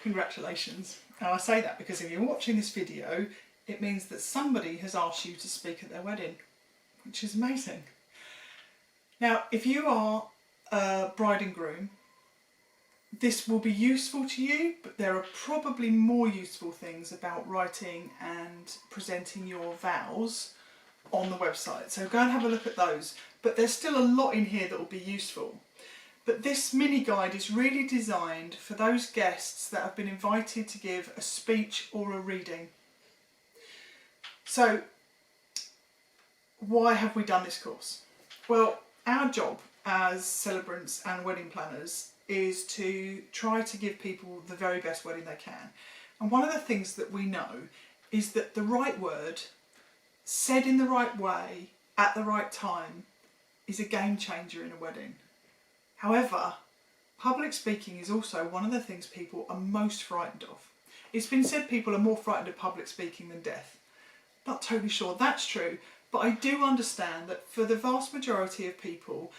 Congratulations. Now I say that because if you're watching this video, it means that somebody has asked you to speak at their wedding, which is amazing. Now, if you are a bride and groom, this will be useful to you, but there are probably more useful things about writing and presenting your vows on the website. So go and have a look at those. But there's still a lot in here that will be useful. But this mini guide is really designed for those guests that have been invited to give a speech or a reading. So why have we done this course? Well, our job as celebrants and wedding planners is to try to give people the very best wedding they can. And one of the things that we know is that the right word, said in the right way, at the right time, is a game changer in a wedding. However, public speaking is also one of the things people are most frightened of. It's been said people are more frightened of public speaking than death. Not totally sure that's true, but I do understand that for the vast majority of people,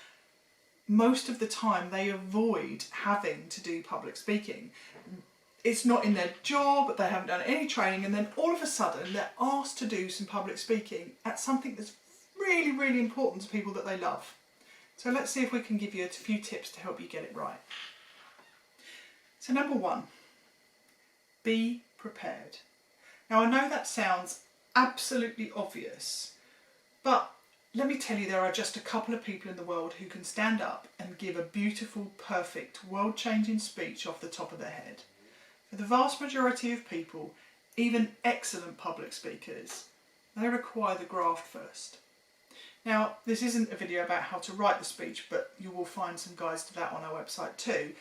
most of the time they avoid having to do public speaking. It's not in their job, they haven't done any training, and then all of a sudden they're asked to do some public speaking at something that's really, really important to people that they love. So let's see if we can give you a few tips to help you get it right. So number one, be prepared. Now I know that sounds absolutely obvious, but let me tell you, there are just a couple of people in the world who can stand up and give a beautiful, perfect, world-changing speech off the top of their head. For the vast majority of people, even excellent public speakers, they require the graft first. Now, this isn't a video about how to write the speech, but you will find some guides to that on our website too.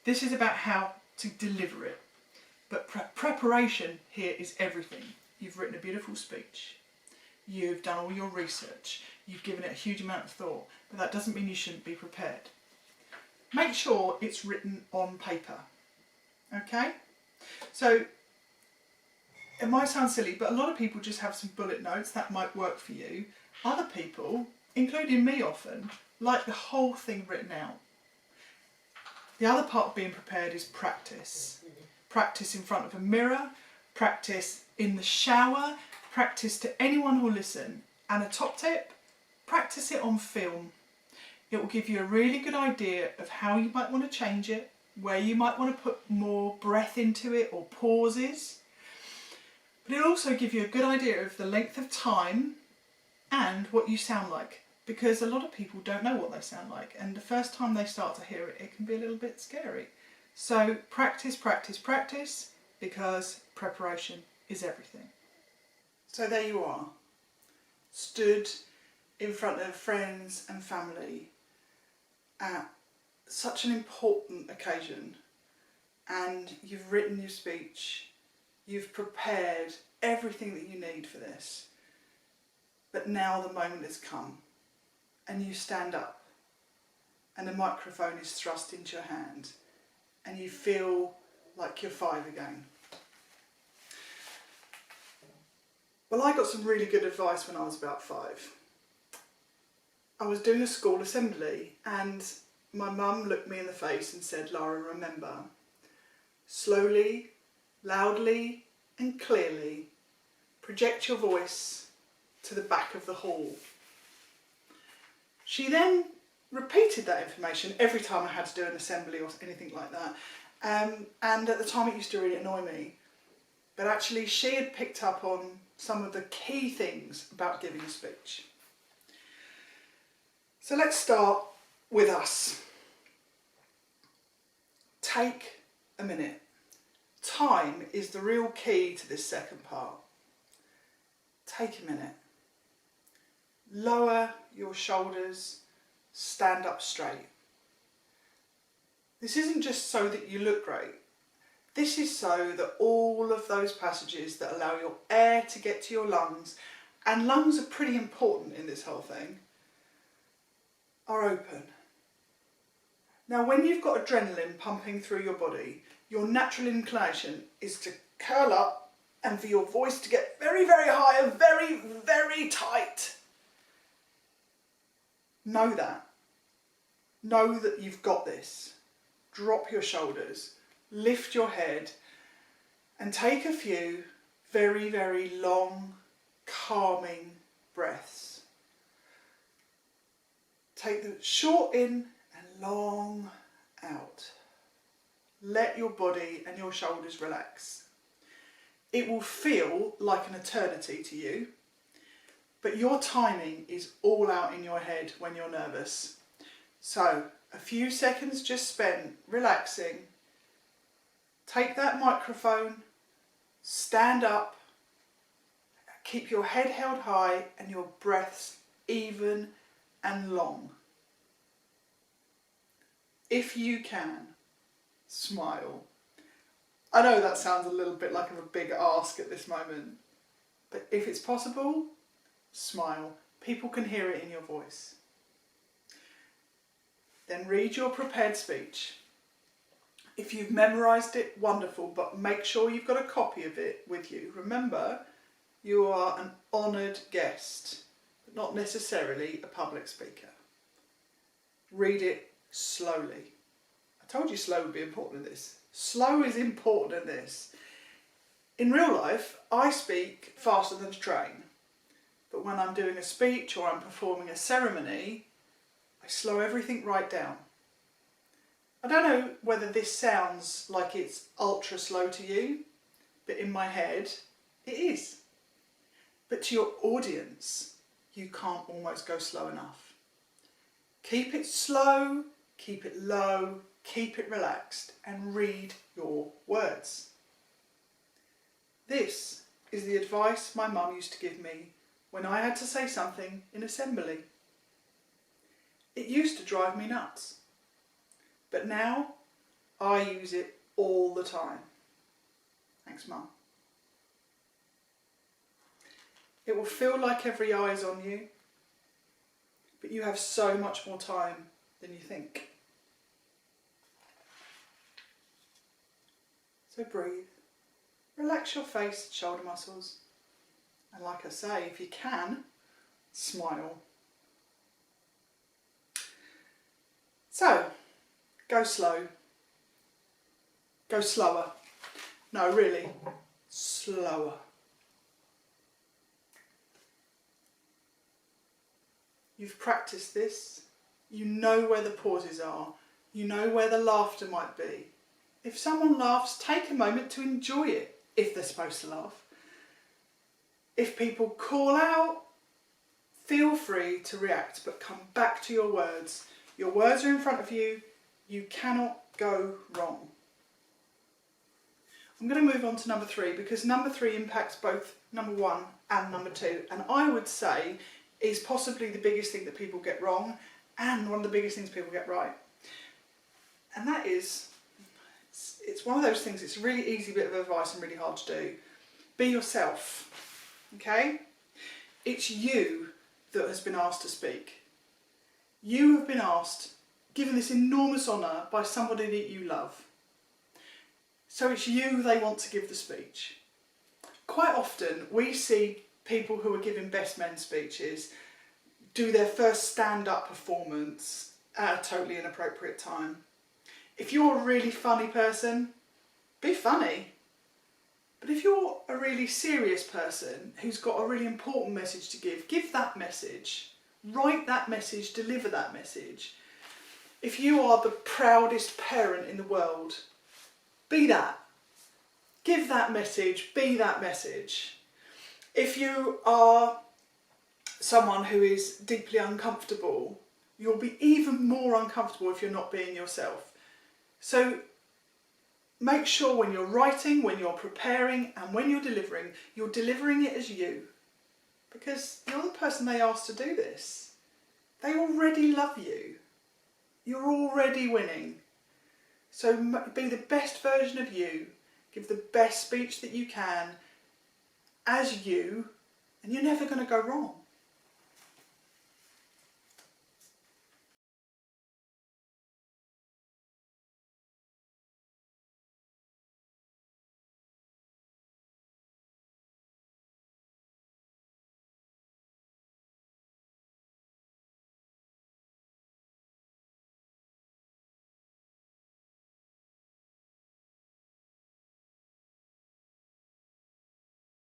This is about how to deliver it. But preparation here is everything. You've written a beautiful speech. You've done all your research. You've given it a huge amount of thought, but that doesn't mean you shouldn't be prepared. Make sure it's written on paper. Okay? So, it might sound silly, but a lot of people just have some bullet notes. That might work for you. Other people, including me often, like the whole thing written out. The other part of being prepared is practice. Practice in front of a mirror, practice in the shower, practice to anyone who'll listen. And a top tip, practice it on film. It will give you a really good idea of how you might want to change it, where you might want to put more breath into it or pauses. But it'll also give you a good idea of the length of time and what you sound like, because a lot of people don't know what they sound like, and the first time they start to hear it, it can be a little bit scary. So practice, practice, practice, because preparation is everything. So there you are, stood in front of friends and family at such an important occasion, and you've written your speech, you've prepared everything that you need for this, but now the moment has come and you stand up and the microphone is thrust into your hand and you feel like you're 5 again. Well, I got some really good advice when I was about 5. I was doing a school assembly and my mum looked me in the face and said, "Lara, remember, slowly, loudly and clearly project your voice to the back of the hall." She then repeated that information every time I had to do an assembly or anything like that. And at the time it used to really annoy me. But actually she had picked up on some of the key things about giving a speech. So let's start with us. Take a minute. Time is the real key to this second part. Take a minute. Lower your shoulders, stand up straight. This isn't just so that you look great. This is so that all of those passages that allow your air to get to your lungs, and lungs are pretty important in this whole thing, are open. Now when you've got adrenaline pumping through your body, your natural inclination is to curl up and for your voice to get very, very high and very, very tight. Know that. Know that you've got this. Drop your shoulders. lift your head and take a few very, very long, calming breaths. Take the short in and long out. Let your body and your shoulders relax. It will feel like an eternity to you, but your timing is all out in your head when you're nervous. So a few seconds just spent relaxing. Take that microphone, stand up, keep your head held high and your breaths even and long. If you can, smile. I know that sounds a little bit like a big ask at this moment, but if it's possible, smile. People can hear it in your voice. Then read your prepared speech. If you've memorised it, wonderful, but make sure you've got a copy of it with you. Remember, you are an honoured guest, but not necessarily a public speaker. Read it slowly. I told you slow would be important in this. Slow is important in this. In real life, I speak faster than a train, but when I'm doing a speech or I'm performing a ceremony, I slow everything right down. I don't know whether this sounds like it's ultra slow to you, but in my head, it is. But to your audience, you can't almost go slow enough. Keep it slow, keep it low, keep it relaxed, and read your words. This is the advice my mum used to give me when I had to say something in assembly. It used to drive me nuts, but now I use it all the time. Thanks, Mum. It will feel like every eye is on you, but you have so much more time than you think. So breathe, relax your face, shoulder muscles, and like I say, if you can, smile. So, go slow. Go slower. No, really, slower. You've practiced this. You know where the pauses are. You know where the laughter might be. If someone laughs, take a moment to enjoy it, if they're supposed to laugh. If people call out, feel free to react, but come back to your words. Your words are in front of you. You cannot go wrong. I'm going to move on to number 3 because number 3 impacts both number 1 and number 2. And I would say is possibly the biggest thing that people get wrong and one of the biggest things people get right. And that is, it's one of those things, it's a really easy bit of advice and really hard to do. Be yourself, okay? It's you that has been asked to speak. You have been asked, given this enormous honour by somebody that you love. So it's you they want to give the speech. Quite often we see people who are giving best men speeches do their first stand-up performance at a totally inappropriate time. If you're a really funny person, be funny. But if you're a really serious person who's got a really important message to give that message. Write that message, deliver that message. If you are the proudest parent in the world, be that. Give that message, be that message. If you are someone who is deeply uncomfortable, you'll be even more uncomfortable if you're not being yourself. So make sure when you're writing, when you're preparing, and when you're delivering it as you. Because you're the person they asked to do this. They already love you. You're already winning. So be the best version of you. Give the best speech that you can as you, and you're never going to go wrong.